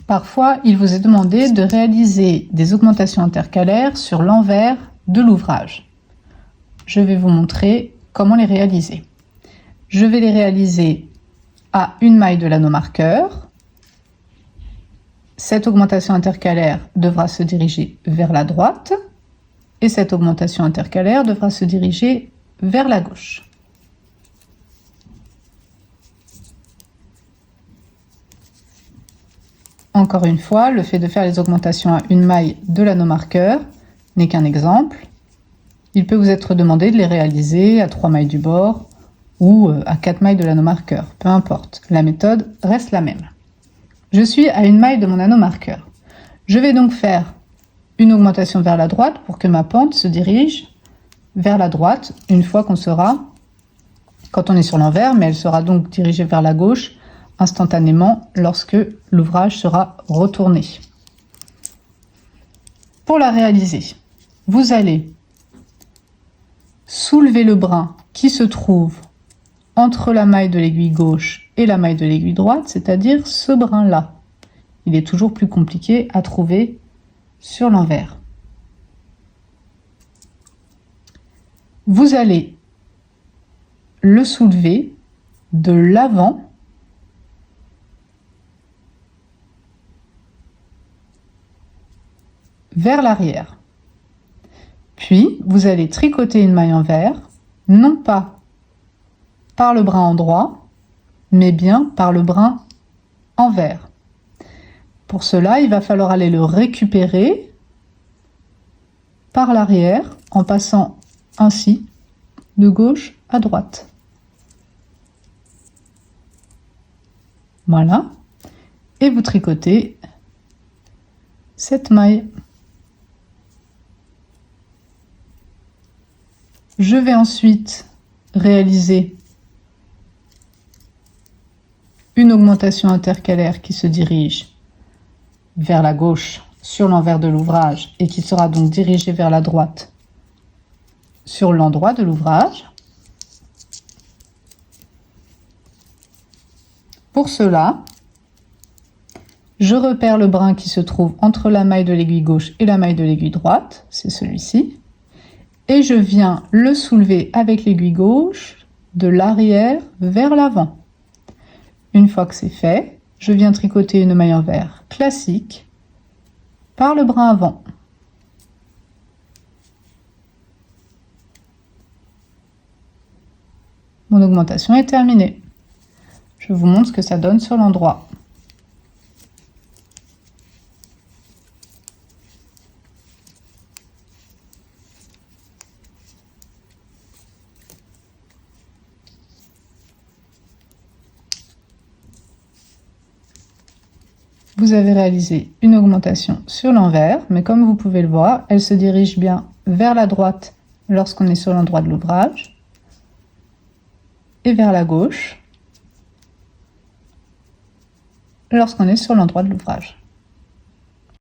Parfois, il vous est demandé de réaliser des augmentations intercalaires sur l'envers de l'ouvrage. Je vais vous montrer comment les réaliser. Je vais les réaliser à une maille de l'anneau marqueur. Cette augmentation intercalaire devra se diriger vers la droite et cette augmentation intercalaire devra se diriger vers la gauche. Encore une fois, le fait de faire les augmentations à une maille de l'anneau marqueur n'est qu'un exemple. Il peut vous être demandé de les réaliser à 3 mailles du bord ou à 4 mailles de l'anneau marqueur, peu importe, la méthode reste la même. Je suis à une maille de mon anneau marqueur. Je vais donc faire une augmentation vers la droite pour que ma pente se dirige vers la droite une fois qu'on sera, quand on est sur l'envers, mais elle sera donc dirigée vers la gauche instantanément lorsque l'ouvrage sera retourné. Pour la réaliser, vous allez soulever le brin qui se trouve entre la maille de l'aiguille gauche et la maille de l'aiguille droite, c'est-à-dire ce brin-là. Il est toujours plus compliqué à trouver sur l'envers. Vous allez le soulever de l'avant vers l'arrière. Puis, vous allez tricoter une maille envers, non pas par le brin endroit, mais bien par le brin envers. Pour cela, il va falloir aller le récupérer par l'arrière en passant ainsi de gauche à droite. Voilà. Et vous tricotez cette maille. Je vais ensuite réaliser une augmentation intercalaire qui se dirige vers la gauche sur l'envers de l'ouvrage et qui sera donc dirigée vers la droite sur l'endroit de l'ouvrage. Pour cela, je repère le brin qui se trouve entre la maille de l'aiguille gauche et la maille de l'aiguille droite, c'est celui-ci, et je viens le soulever avec l'aiguille gauche de l'arrière vers l'avant. Une fois que c'est fait, je viens tricoter une maille envers classique par le brin avant. Mon augmentation est terminée. Je vous montre ce que ça donne sur l'endroit. Vous avez réalisé une augmentation sur l'envers, mais comme vous pouvez le voir, elle se dirige bien vers la droite lorsqu'on est sur l'endroit de l'ouvrage et vers la gauche lorsqu'on est sur l'endroit de l'ouvrage.